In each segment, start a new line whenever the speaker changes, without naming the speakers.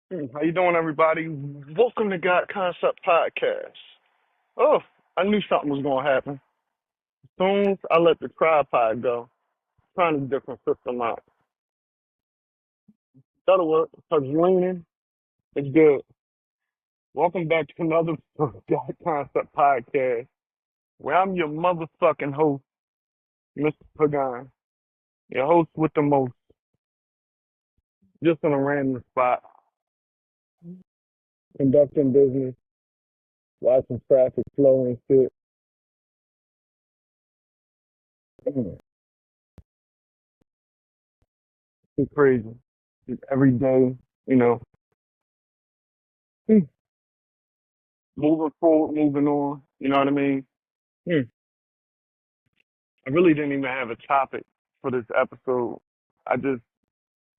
How you doing, everybody? Welcome to God Concept Podcast. Oh, I knew something was gonna happen. As soon as I let the tripod go, trying a different system out. That'll work. Cause leaning is good. Welcome back to another God Concept Podcast, where I'm your motherfucking host, Mr. Pagan, your host with the most, just in a random spot, conducting business, watching traffic flow and shit. It's crazy. Just every day, you know. Moving forward, moving on. You know what I mean? Hmm. I really didn't even have a topic for this episode. I just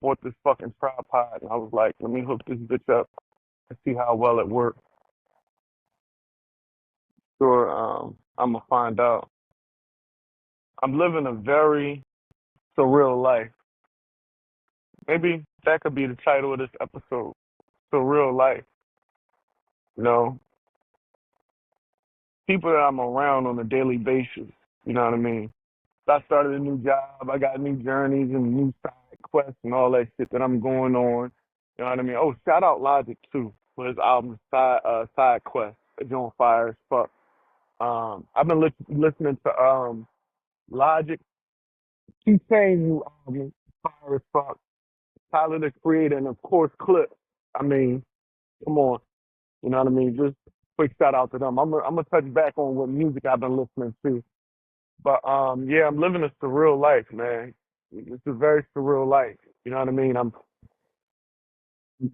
bought this fucking tripod and I was like, let me hook this bitch up and see how well it works. Sure, I'm gonna find out. I'm living a very surreal life. Maybe that could be the title of this episode. Surreal life. You know, people that I'm around on a daily basis. You know what I mean? I started a new job. I got new journeys and new side quests and all that shit that I'm going on. You know what I mean? Oh, shout out Logic too for his album Side Quest. It's on fire as fuck. I've been listening to Logic. He's saying new album fire as fuck. Tyler the Creator and of course Clip. I mean, come on. You know what I mean? Just quick shout out to them. I'm gonna touch back on what music I've been listening to. But yeah, I'm living a surreal life, man. It's a very surreal life. You know what I mean? I'm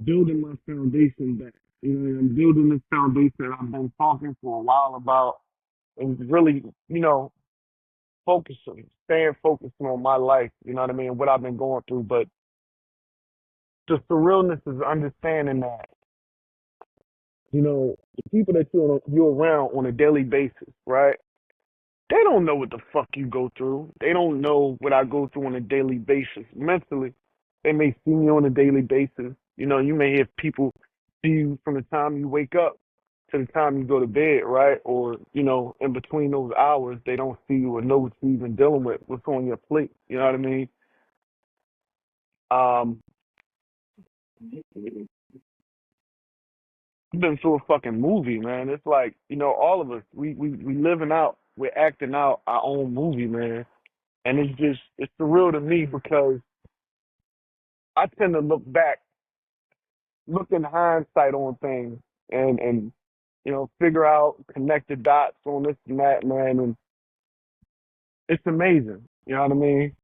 building my foundation back. You know, I'm building this foundation that I've been talking for a while about, and really, you know, staying focused on my life. You know what I mean? What I've been going through. But the surrealness is understanding that, you know, the people that you're around on a daily basis, right? They don't know what the fuck you go through. They don't know what I go through on a daily basis. Mentally, they may see me on a daily basis. You know, you may hear people see you from the time you wake up to the time you go to bed, right? Or, you know, in between those hours, they don't see you or know what you're even dealing with, what's on your plate. You know what I mean? Um, I've been through a fucking movie, man. It's like, you know, all of us, we living out, we're acting out our own movie, man. And it's surreal to me because I tend to look in hindsight on things and you know, figure out, connect the dots on this and that, man, and it's amazing. You know what I mean?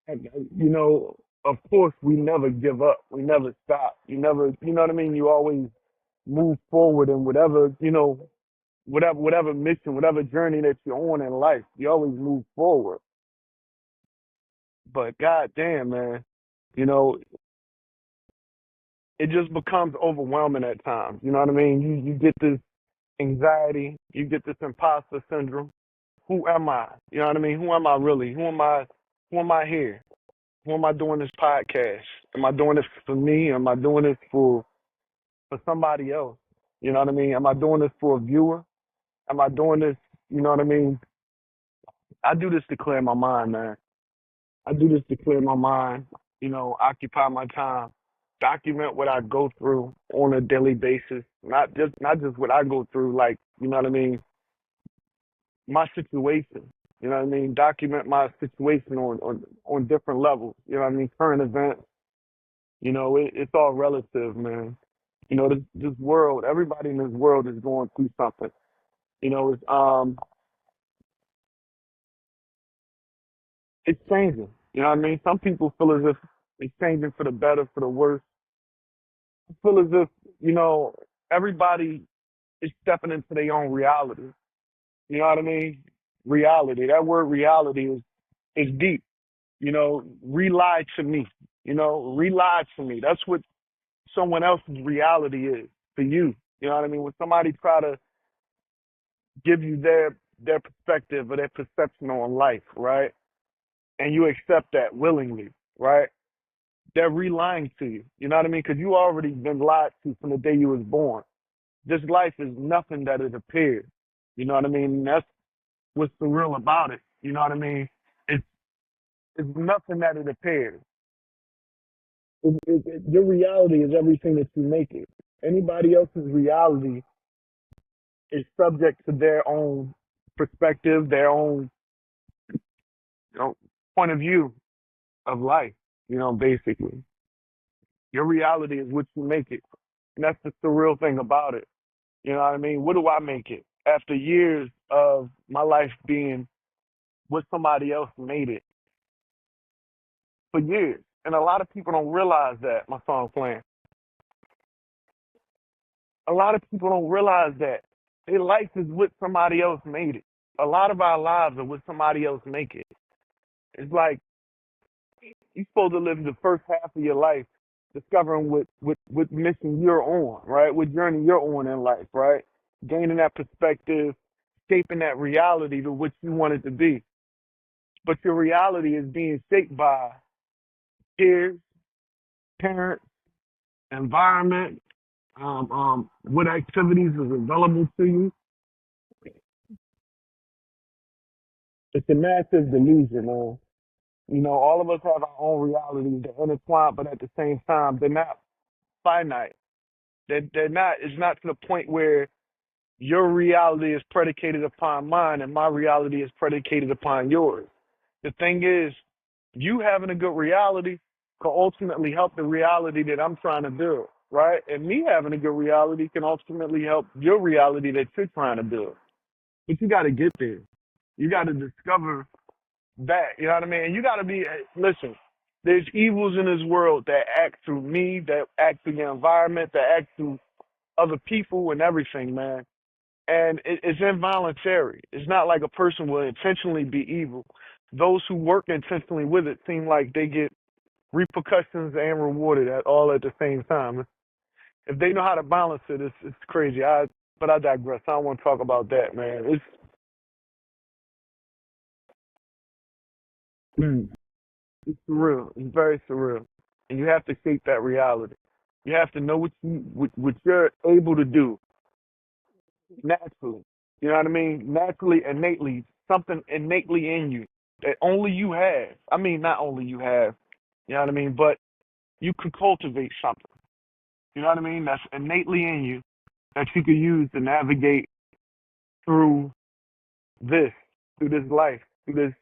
You know, of course, we never give up. We never stop. You know what I mean? You always move forward in whatever, you know, whatever mission, whatever journey that you're on in life. You always move forward. But goddamn, man, you know, it just becomes overwhelming at times. You know what I mean? You get this anxiety, you get this imposter syndrome. Who am I? You know what I mean? Who am I really? Who am I here? Who am I doing this podcast? Am I doing this for me? Am I doing this for somebody else? You know what I mean? Am I doing this for a viewer? Am I doing this, you know what I mean? I do this to clear my mind, man. I do this to clear my mind, you know, occupy my time, document what I go through on a daily basis. Not just what I go through, like, you know what I mean, my situation. You know what I mean? Document my situation on different levels. You know what I mean? Current events. You know, it's all relative, man. You know, this world, everybody in this world is going through something. You know, it's changing. You know what I mean? Some people feel as if it's changing for the better, for the worse. I feel as if, you know, everybody is stepping into their own reality. You know what I mean? Reality. That word reality is deep. You know, rely to me. You know, rely to me. That's what someone else's reality is for you. You know what I mean? When somebody try to give you their perspective or their perception on life, right? And you accept that willingly, right? they're lying to you. You know what I mean? Because you already been lied to from the day you was born. This life is nothing that it appears. You know what I mean? That's what's surreal about it. You know what I mean? It's it's nothing that it appears. Your reality is everything that you make it. Anybody else's reality is subject to their own perspective, their own, you know, point of view of life. You know, basically, your reality is what you make it, and that's the surreal thing about it. You know what I mean? What do I make it after years of my life being what somebody else made it for years? And a lot of people don't realize that. My song playing. A lot of people don't realize that their life is what somebody else made it. A lot of our lives are what somebody else make it. It's like you're supposed to live the first half of your life discovering what mission you're on, right? What journey you're on in life, right? Gaining that perspective, shaping that reality to what you want it to be. But your reality is being shaped by peers, parents, environment, what activities is available to you. It's a massive delusion, man. You know, all of us have our own realities. They're intertwined, but at the same time, they're not finite. They're not. It's not to the point where your reality is predicated upon mine and my reality is predicated upon yours. The thing is, you having a good reality can ultimately help the reality that I'm trying to build, right? And me having a good reality can ultimately help your reality that you're trying to build. But you got to get there. You got to discover that. You know what I mean? And you got to be, listen, there's evils in this world that act through me, that act through the environment, that act through other people and everything, man. And it's involuntary. It's not like a person will intentionally be evil. Those who work intentionally with it seem like they get repercussions and rewarded at all at the same time. If they know how to balance it, it's crazy. But I digress. I don't want to talk about that, man. Mm, it's surreal. It's very surreal, and you have to shape that reality. You have to know what you're able to do naturally. You know what I mean? Naturally, innately, something innately in you that only you have. I mean, not only you have. You know what I mean? But you can cultivate something. You know what I mean? That's innately in you that you can use to navigate through this, through this life, through this,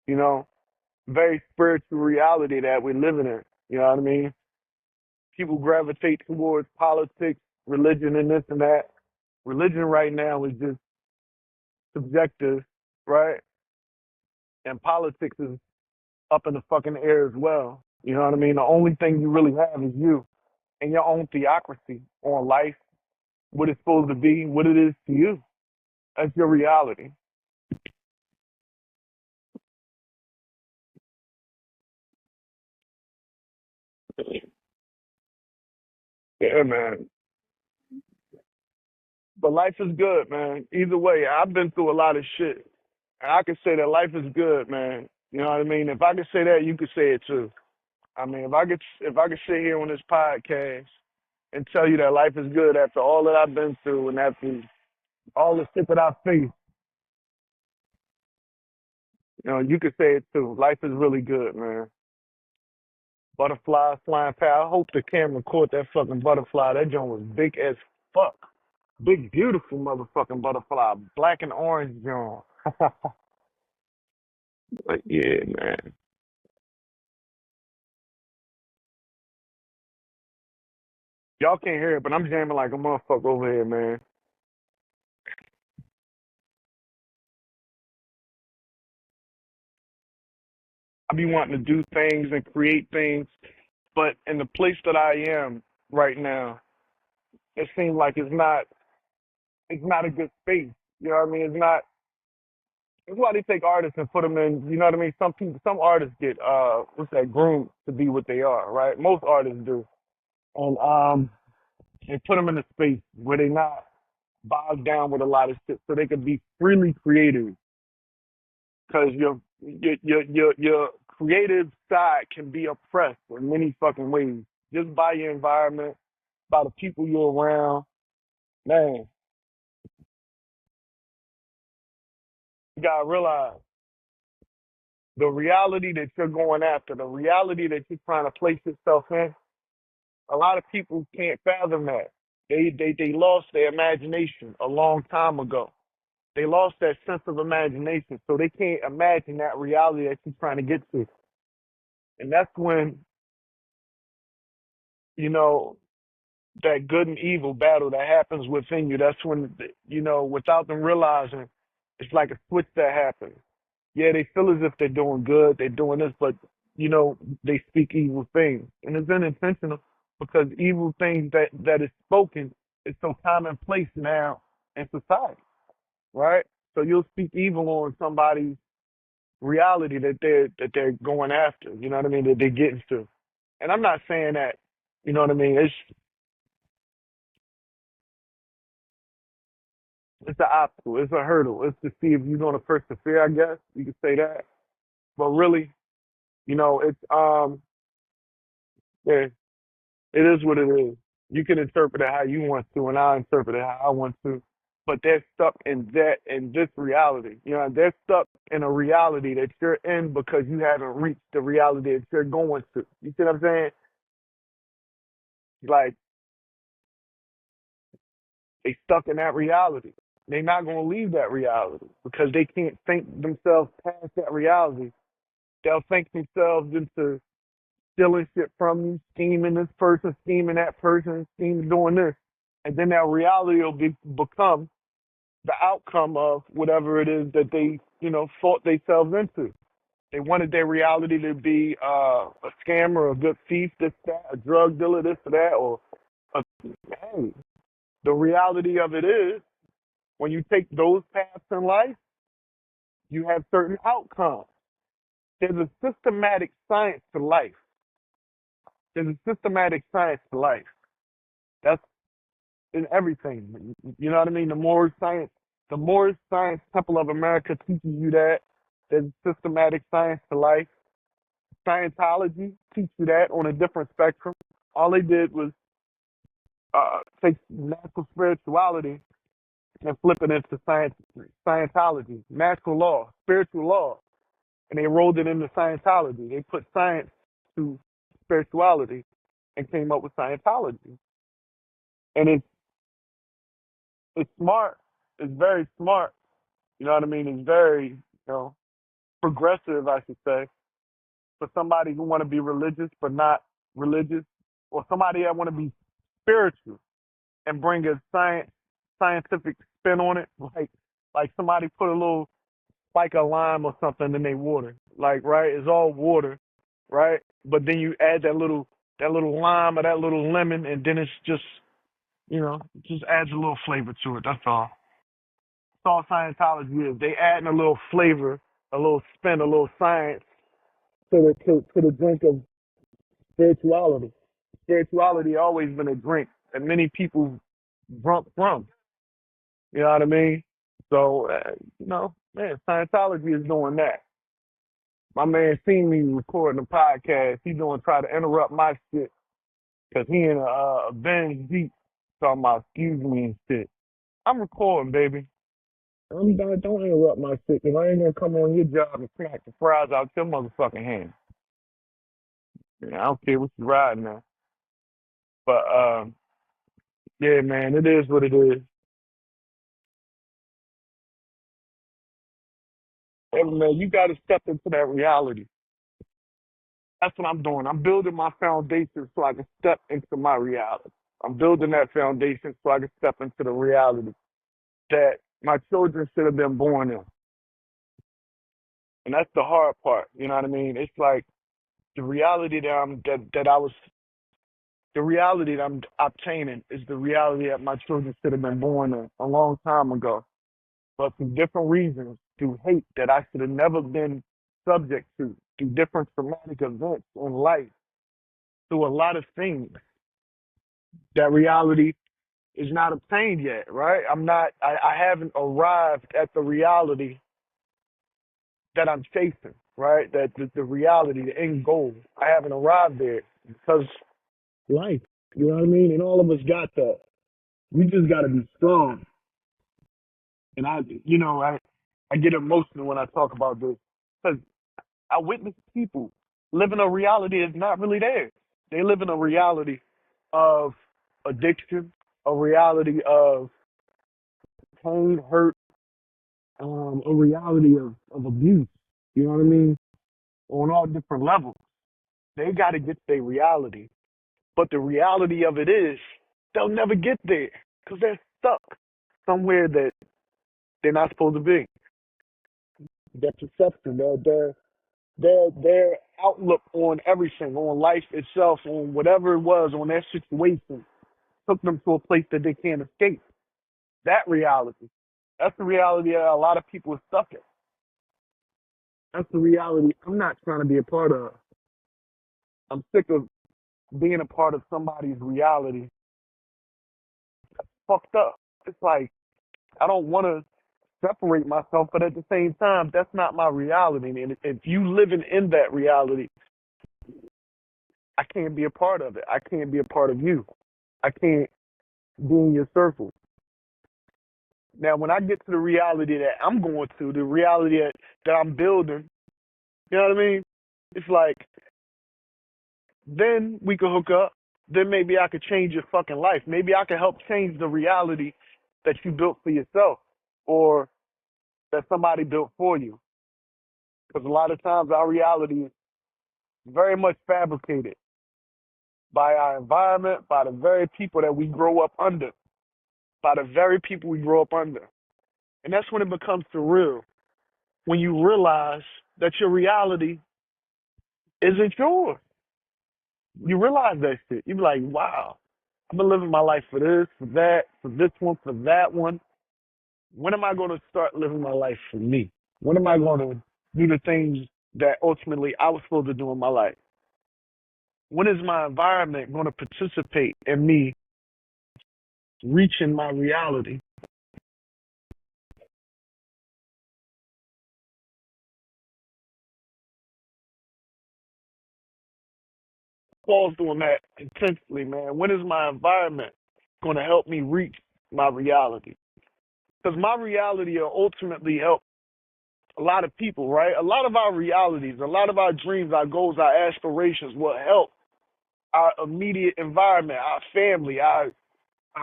you know, very spiritual reality that we're living in. You know what I mean? People gravitate towards politics, religion, and this and that. Religion right now is just subjective, right? And politics is up in the fucking air as well. You know what I mean? The only thing you really have is you and your own theocracy on life, what it's supposed to be, what it is to you. That's your reality. Yeah, man. But life is good, man. Either way, I've been through a lot of shit. And I can say that life is good, man. You know what I mean? If I could say that, you could say it too. I mean, if I could sit here on this podcast and tell you that life is good after all that I've been through and after all the shit that I've faced, you know, you could say it too. Life is really good, man. Butterflies flying past. I hope the camera caught that fucking butterfly. That joint was big as fuck. Big, beautiful motherfucking butterfly. Black and orange joint. But yeah, man. Y'all can't hear it, but I'm jamming like a motherfucker over here, man. I be wanting to do things and create things, but in the place that I am right now, it seems like it's not a good space. You know what I mean? It's not. That's why they take artists and put them in. You know what I mean? Some artists get what's that, groomed to be what they are, right? Most artists do, and they put them in a space where they're not bogged down with a lot of shit, so they can be freely creative. Because your creative side can be oppressed in many fucking ways. Just by your environment, by the people you're around. Man, you gotta realize the reality that you're going after, the reality that you're trying to place yourself in. A lot of people can't fathom that. They lost their imagination a long time ago. They lost that sense of imagination, so they can't imagine that reality that you're trying to get to. And that's when, you know, that good and evil battle that happens within you. That's when, without them realizing, it's like a switch that happens. Yeah, they feel as if they're doing good, they're doing this, but they speak evil things, and it's unintentional because evil things that is spoken is so commonplace now in society, right? So you'll speak evil on somebody's reality that they're going after. You know what I mean? That they're getting to. And I'm not saying that. You know what I mean? It's an obstacle. It's a hurdle. It's to see if you're going to persevere. I guess you could say that. But really, it's yeah, it is what it is. You can interpret it how you want to, and I interpret it how I want to. But they're stuck in this reality. They're stuck in a reality that you're in because you haven't reached the reality that you're going to. You see what I'm saying? Like they stuck in that reality. They're not gonna leave that reality because they can't think themselves past that reality. They'll think themselves into stealing shit from you, scheming this person, scheming that person, scheming doing this. And then that reality will become the outcome of whatever it is that they, thought themselves into. They wanted their reality to be a scammer, a good thief, this, that, a drug dealer, this or that, or hey, the reality of it is when you take those paths in life, you have certain outcomes. There's a systematic science to life. There's a systematic science to life. That's in everything. You know what I mean? The more science Temple of America teaches you that. There's systematic science to life. Scientology teaches you that on a different spectrum. All they did was take natural spirituality and flip it into Scientology, natural law, spiritual law, and they rolled it into Scientology. They put science to spirituality and came up with Scientology. And it's smart. It's very smart. You know what I mean? It's very, progressive, I should say, for somebody who want to be religious but not religious, or somebody that want to be spiritual and bring a scientific spin on it, like somebody put a little spike of lime or something in their water. Like, right, it's all water, right? But then you add that little lime or that little lemon, and then it's just, just adds a little flavor to it. That's all. That's all Scientology is. They adding a little flavor, a little spin, a little science to the drink of spirituality. Spirituality always been a drink that many people drunk from. You know what I mean? So, man, Scientology is doing that. My man seen me recording a podcast. He doing try to interrupt my shit because he in a Benz Jeep talking about excuse me and shit. I'm recording, baby. Don't interrupt my shit because I ain't gonna come on your job and smack the fries out your motherfucking hand. Yeah, I don't care what you riding now. But yeah, man, it is what it is. Hey, man, you got to step into that reality. That's what I'm doing. I'm building my foundation so I can step into my reality. I'm building that foundation so I can step into the reality that my children should have been born in. And that's the hard part. You know what I mean? It's like the reality the reality that I'm obtaining is the reality that my children should have been born in a long time ago. But for different reasons, through hate that I should have never been subject to, through different traumatic events in life, through a lot of things, that reality is not obtained yet, right? I haven't arrived at the reality that I'm chasing. right? That the reality, the end goal. I haven't arrived there because life, you know what I mean? And all of us got that. We just got to be strong. And I get emotional when I talk about this because I witness people living a reality that's not really theirs. They live in a reality of addiction, a reality of pain, hurt, a reality of abuse. You know what I mean? On all different levels. They got to get their reality. But the reality of it is they'll never get there because they're stuck somewhere that they're not supposed to be. Their perception, their outlook on everything, on life itself, on whatever it was, on their situation, took them to a place that they can't escape. That reality. That's the reality that a lot of people are stuck in. That's the reality I'm not trying to be a part of. I'm sick of being a part of somebody's reality. That's fucked up. It's like I don't want to separate myself, but at the same time, that's not my reality. And if you living in that reality, I can't be a part of it. I can't be a part of you. I can't be in your circle. Now, when I get to the reality that I'm going to, the reality that I'm building, you know what I mean? It's like, then we could hook up. Then maybe I could change your fucking life. Maybe I could help change the reality that you built for yourself or that somebody built for you. Because a lot of times our reality is very much fabricated by our environment, by the very people that we grow up under, by the very people we grow up under. And that's when it becomes surreal, when you realize that your reality isn't yours. You realize that shit. You be like, wow, I've been living my life for this, for that, for this one, for that one. When am I going to start living my life for me? When am I going to do the things that ultimately I was supposed to do in my life? When is my environment going to participate in me reaching my reality? Paul's doing that intensely, man. When is my environment going to help me reach my reality? Because my reality will ultimately help a lot of people, right? A lot of our realities, a lot of our dreams, our goals, our aspirations will help our immediate environment, our family, our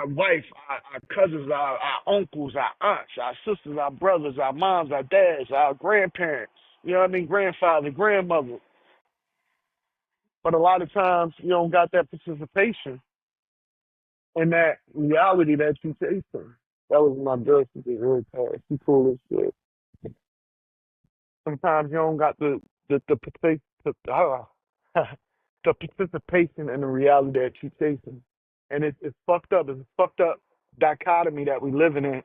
wife, our cousins, our uncles, our aunts, our sisters, our brothers, our moms, our dads, our grandparents, you know what I mean? Grandfather, grandmother. But a lot of times you don't got that participation in that reality that you chasing. That was my girl. She did really tired. She cool as shit. Sometimes you don't got the the participation in the reality that you chasing, and it's fucked up. It's a fucked up dichotomy that we living in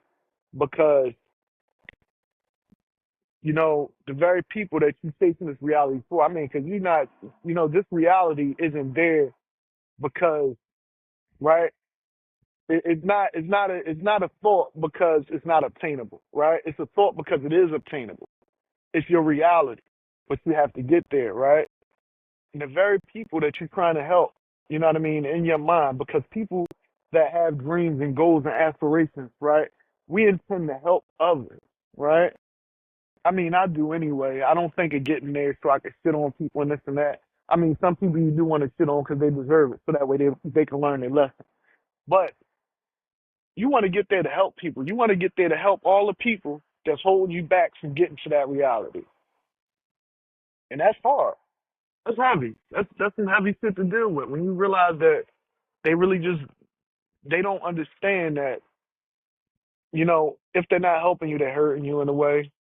because the very people that you chasing this reality for. I mean, because you're not, this reality isn't there because right. It's not a thought because it's not obtainable, right? It's a thought because it is obtainable. It's your reality, but you have to get there, right? And the very people that you're trying to help, you know what I mean, in your mind, because people that have dreams and goals and aspirations, right? We intend to help others, right? I mean, I do anyway. I don't think of getting there so I can shit on people and this and that. I mean, some people you do want to shit on because they deserve it, so that way they can learn their lesson. But you want to get there to help people. You want to get there to help all the people that's holding you back from getting to that reality. And that's hard. That's heavy. That's some heavy shit to deal with when you realize that they really just they don't understand that, if they're not helping you, they're hurting you in a way.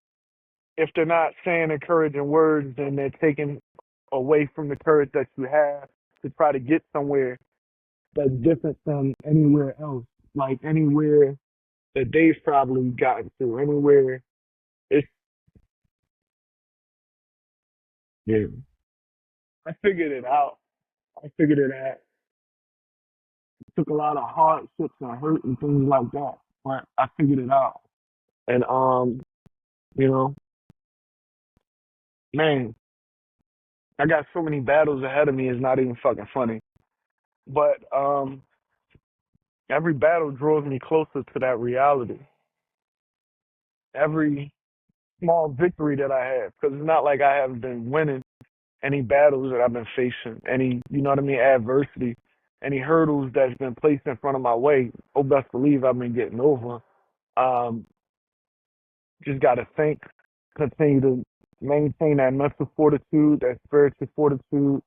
If they're not saying encouraging words, then they're taking away from the courage that you have to try to get somewhere that's different from anywhere else. Like anywhere that they've probably gotten to, anywhere it's yeah. I figured it out. I figured it out. It took a lot of hardships and hurt and things like that. But I figured it out. And you know, Man, I got so many battles ahead of me. It's not even fucking funny. But every battle draws me closer to that reality. Every small victory that I have, because it's not like I haven't been winning any battles that I've been facing, any, you know what I mean, adversity, any hurdles that's been placed in front of my way. Oh, best believe I've been getting over. Um, just got to think, continue to maintain that mental fortitude, that spiritual fortitude,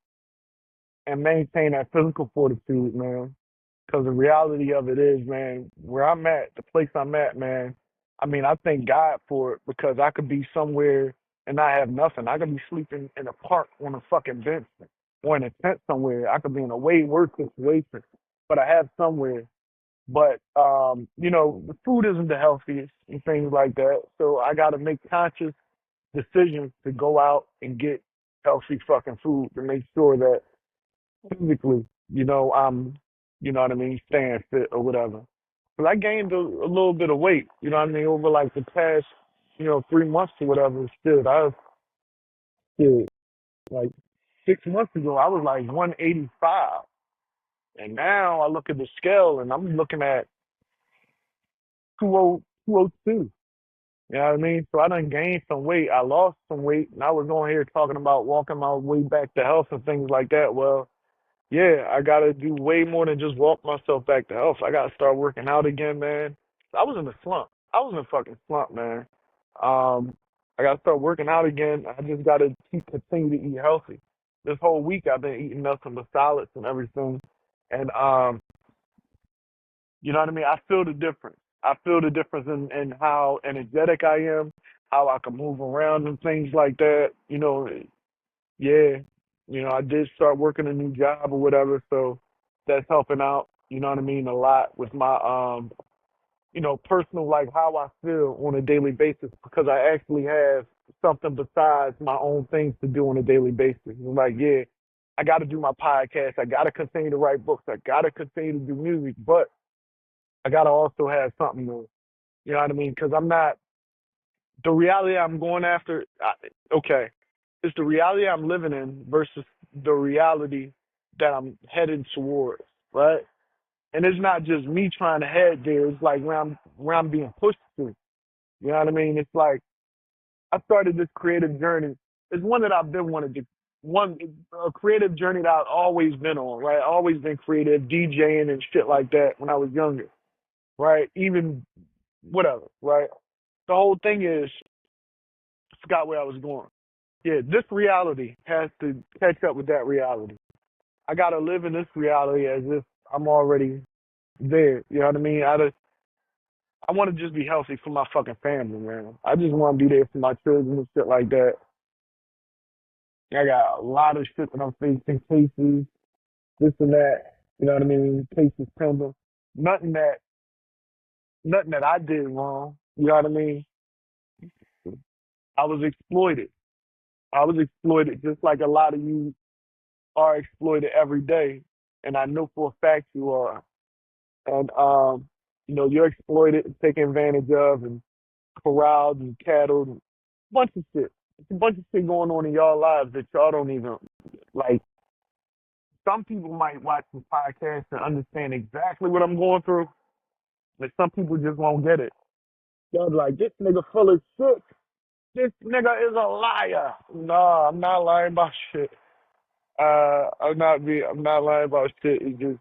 and maintain that physical fortitude, man. Because the reality of it is, man, where I'm at, the place I'm at, man, I mean, I thank God for it because I could be somewhere and not have nothing. I could be sleeping in a park on a fucking bench or in a tent somewhere. I could be in a way worse situation, but I have somewhere. But you know, the food isn't the healthiest and things like that. So I got to make conscious decisions to go out and get healthy fucking food to make sure that physically, you know, I'm, you know what I mean, staying fit or whatever. Because I gained a little bit of weight, you know what I mean, over like the past, you know, 3 months or whatever. Still, I was still like 6 months ago, I was like 185, and now I look at the scale and I'm looking at 202. You know what I mean? So I done gained some weight. I lost some weight, and I was on here talking about walking my way back to health and things like that. Well, yeah, I gotta do way more than just walk myself back to health. I gotta start working out again, man. I was in a slump. I was in a fucking slump, man. Um, I gotta start working out again. I just gotta continue to eat healthy. This whole week I've been eating nothing but salads and everything, and you know what I mean. I feel the difference. I feel the difference in how energetic I am, how I can move around and things like that. You know, yeah, you know, I did start working a new job or whatever, so that's helping out, you know what I mean, a lot with my you know, personal like how I feel on a daily basis because I actually have something besides my own things to do on a daily basis. It's like, yeah, I gotta do my podcast, I gotta continue to write books, I gotta continue to do music, but I gotta also have something to, you know what I mean? Because I'm not the reality I'm going after. Okay, it's the reality I'm living in versus the reality that I'm heading towards, right? And it's not just me trying to head there. It's like where I'm being pushed to. You know what I mean? It's like I started this creative journey. It's one that I've been wanting to one a creative journey that I've always been on, right? Always been creative, DJing and shit like that when I was younger, right? Even whatever, right? The whole thing is I forgot where I was going. Yeah, this reality has to catch up with that reality. I gotta live in this reality as if I'm already there. You know what I mean? I want to just be healthy for my fucking family, man. I just want to be there for my children and shit like that. I got a lot of shit that I'm facing, cases, this and that. You know what I mean? Cases pending. Nothing that, nothing that I did wrong. You know what I mean? I was exploited. I was exploited just like a lot of you are exploited every day, and I know for a fact you are. And you know, you're exploited and taken advantage of and corralled and cattled and a bunch of shit. It's a bunch of shit going on in y'all lives that y'all don't even like. Some people might watch this podcast and understand exactly what I'm going through, but some people just won't get it. Y'all be like, this nigga full of shit. This nigga is a liar. No, I'm not lying about shit. I'm not lying about shit. It's just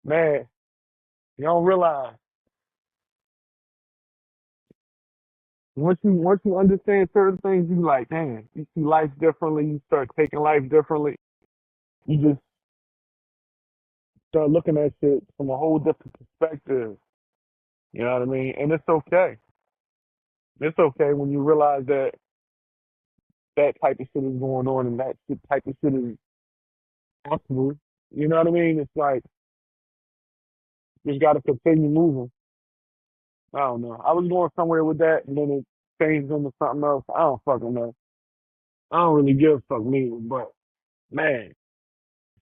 man, you don't realize once you understand certain things, you like, damn, you see life differently. You start taking life differently. You just start looking at shit from a whole different perspective. You know what I mean? And it's okay. It's okay when you realize that that type of shit is going on and that type of shit is possible. You know what I mean? It's like you just got to continue moving. I don't know. I was going somewhere with that, and then it changed into something else. I don't fucking know. I don't really give a fuck me, but man,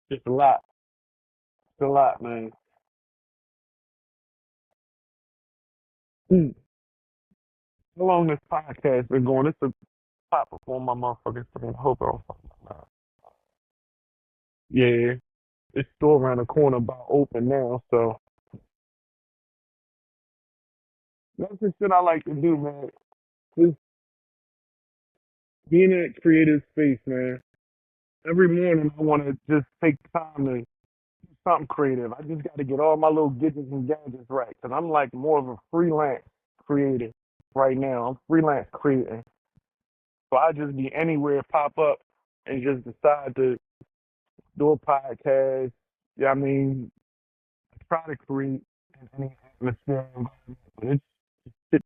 it's a lot. It's a lot, man. Hmm. How long this podcast been going? pop before my motherfucking screen. I hope I don't fuck my mouth. Yeah, it's still around the corner, about open now. So that's the shit I like to do, man. Just being in a creative space, man. Every morning I want to just take time to do something creative. I just got to get all my little gadgets and gadgets right, cause I'm like more of a freelance creative right now. I'm freelance creating, so I just be anywhere, pop up, and just decide to do a podcast. Yeah, I mean, try to create in any atmosphere environment. But it's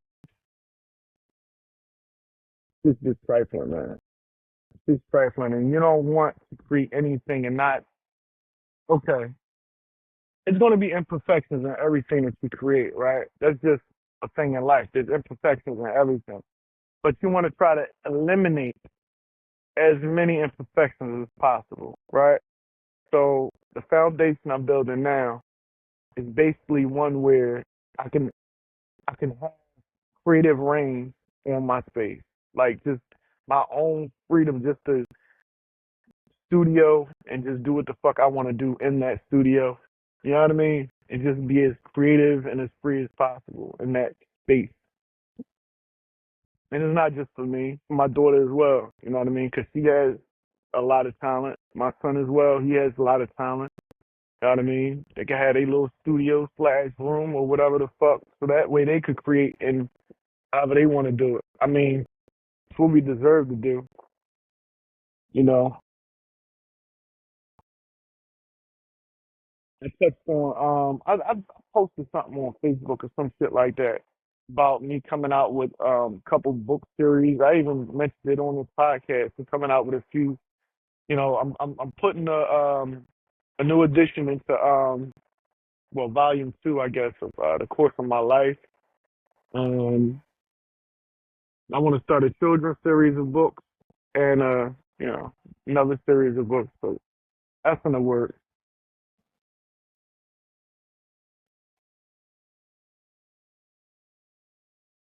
it's just trifling, man. It's just trifling, and you don't want to create anything and not okay. It's going to be imperfections in everything that you create, right? That's just a thing in life. There's imperfections in everything, but you want to try to eliminate as many imperfections as possible, right? So the foundation I'm building now is basically one where I can I can have creative reign on my space, like just my own freedom, just to studio and just do what the fuck I want to do in that studio. You know what I mean? And just be as creative and as free as possible in that space. And it's not just for me, for my daughter as well. You know what I mean? Because she has a lot of talent. My son as well, he has a lot of talent. You know what I mean? They can have a little studio slash room or whatever the fuck, so that way they could create in however they want to do it. I mean, it's what we deserve to do. You know, I touched on I posted something on Facebook or some shit like that about me coming out with couple book series. I even mentioned it on this podcast. I'm coming out with a few. You know, I'm putting a new edition into well, volume two, I guess, of the course of my life. Um, I want to start a children's series of books and you know, another series of books. So that's in the works.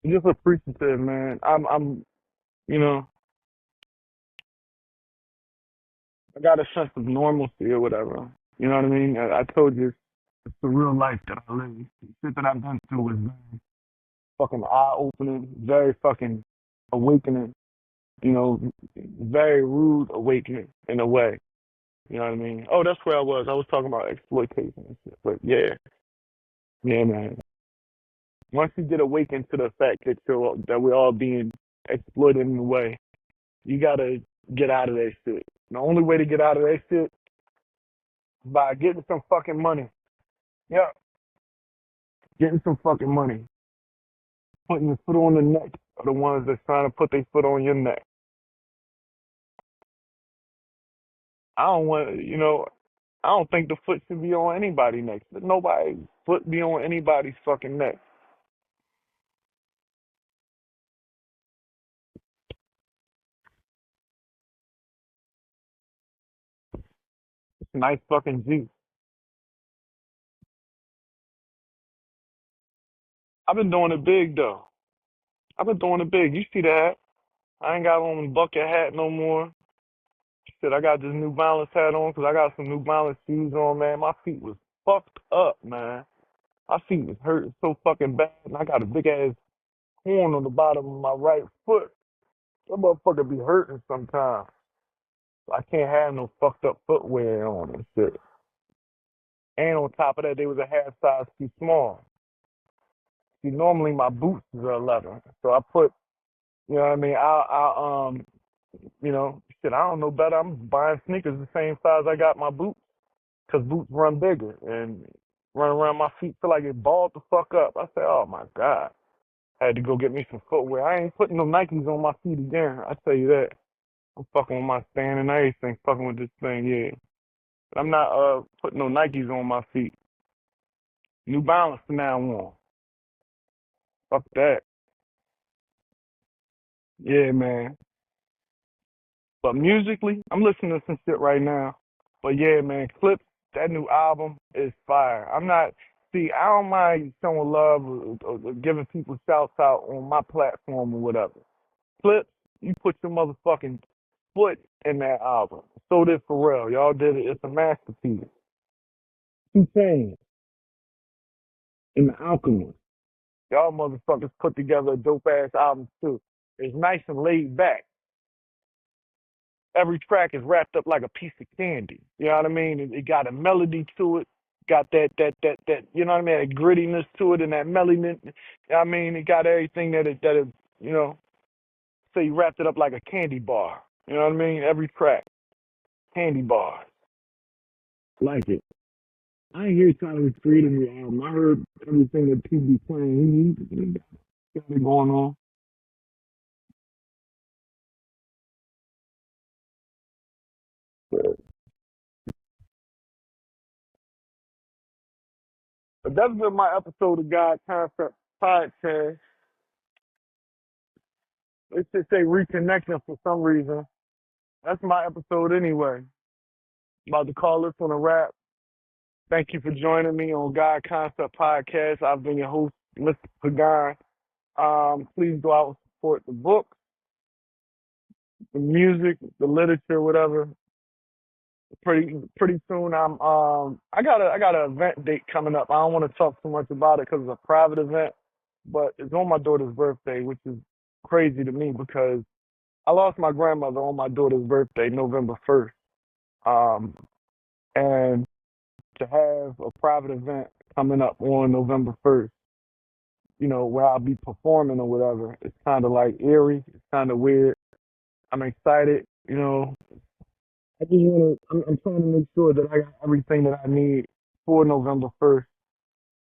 Just appreciative, man. you know, I got a sense of normalcy or whatever. You know what I mean? I told you it's the real life that I live. The shit that I've been through was very fucking eye opening, very fucking awakening. You know, very rude awakening in a way. You know what I mean? Oh, that's where I was. I was talking about exploitation and shit. But yeah, yeah, man. Once you get awakened to the fact that that we're all being exploited in a way, you gotta get out of that shit. The only way to get out of that shit is by getting some fucking money. Yeah, getting some fucking money. Putting your foot on the neck of the ones that's trying to put their foot on your neck. I don't want, I don't think the foot should be on anybody's neck. But nobody's foot be on anybody's fucking neck. It's a nice fucking juice. I've been doing it big though. I've been doing it big. You see that? I ain't got on the bucket hat no more. Shit, I got this New Balance hat on because I got some New Balance shoes on, man. My feet was fucked up, man. My feet was hurting so fucking bad, and I got a big ass horn on the bottom of my right foot. That motherfucker be hurting sometimes. I can't have no fucked up footwear on and shit. And on top of that, they was a half size too small. See, normally my boots are 11, so I put, you know what I mean? Shit, I don't know better. I'm buying sneakers the same size I got my boots, cause boots run bigger and run around my feet feel like it balled the fuck up. I said, oh my god, I had to go get me some footwear. I ain't putting no Nikes on my feet again. I tell you that. I'm fucking with my stand and everything, fucking with this thing, yeah. But I'm not putting no Nikes on my feet. New Balance from now on. Fuck that. Yeah, man. But musically, I'm listening to some shit right now. But yeah, man, Clips, that new album is fire. I'm not, see, I don't mind showing love or giving people shouts out on my platform or whatever. Clips, You put your motherfucking foot in that album. So did Pharrell. Y'all did it. It's a masterpiece. 2 Chainz and The Alchemist. Y'all motherfuckers put together a dope ass album too. It's nice and laid back. Every track is wrapped up like a piece of candy. You know what I mean? It got a melody to it. Got that. You know what I mean? That grittiness to it and that melodiness. I mean, it got everything that it. You know. So you wrapped it up like a candy bar. You know what I mean? Every track, candy bar. Like it. I ain't hear Tyler's Freedom album. I heard everything that people be playing. He got it going on. But that's been my episode of God Concept Podcast. Let's just say reconnecting for some reason. That's my episode anyway. About to call this one a wrap. Thank you for joining me on God Concept Podcast. I've been your host, Mr. Pagan. Please go out and support the book, the music, the literature, whatever. Pretty soon I got an event date coming up. I don't want to talk too much about it because it's a private event, but it's on my daughter's birthday, which is crazy to me because I lost my grandmother on my daughter's birthday, November 1st. Um, and to have a private event coming up on November 1st, where I'll be performing or whatever, it's kind of like eerie. It's kind of weird. I'm excited. I just want to, I'm trying to make sure that I got everything that I need for November 1st.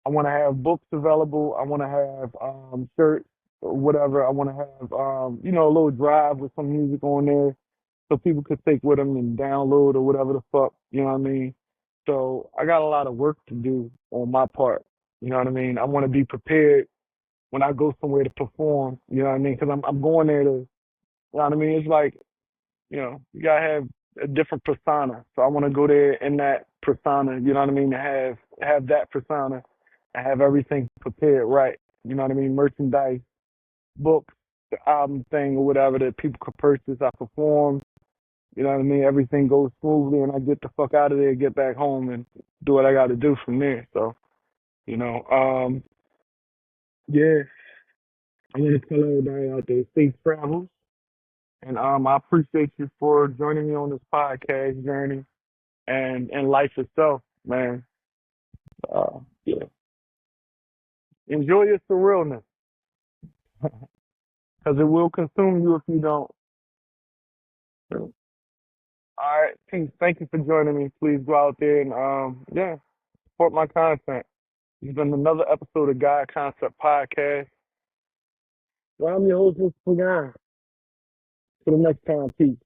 I want to have books available. I want to have shirts or whatever. I want to have, a little drive with some music on there so people could take with them and download or whatever the fuck, you know what I mean? So I got a lot of work to do on my part, you know what I mean? I want to be prepared when I go somewhere to perform, you know what I mean? Because I'm going there to, you know what I mean? It's like, you gotta have a different persona. So I want to go there in that persona, you know what I mean? To have that persona and have everything prepared right, you know what I mean? Merchandise, books, the album thing or whatever that people could purchase. I perform, you know what I mean? Everything goes smoothly and I get the fuck out of there, get back home and do what I got to do from there. So, you know, yeah, I want to tell everybody out there, safe travels. And I appreciate you for joining me on this podcast journey and life itself, man. Yeah. Enjoy your surrealness, because it will consume you if you don't. All right, peace. Thank you for joining me. Please go out there and support my content. It's been another episode of God Concept Podcast. Well, I'm your host, Mr. Pagan. Till the next time, peace.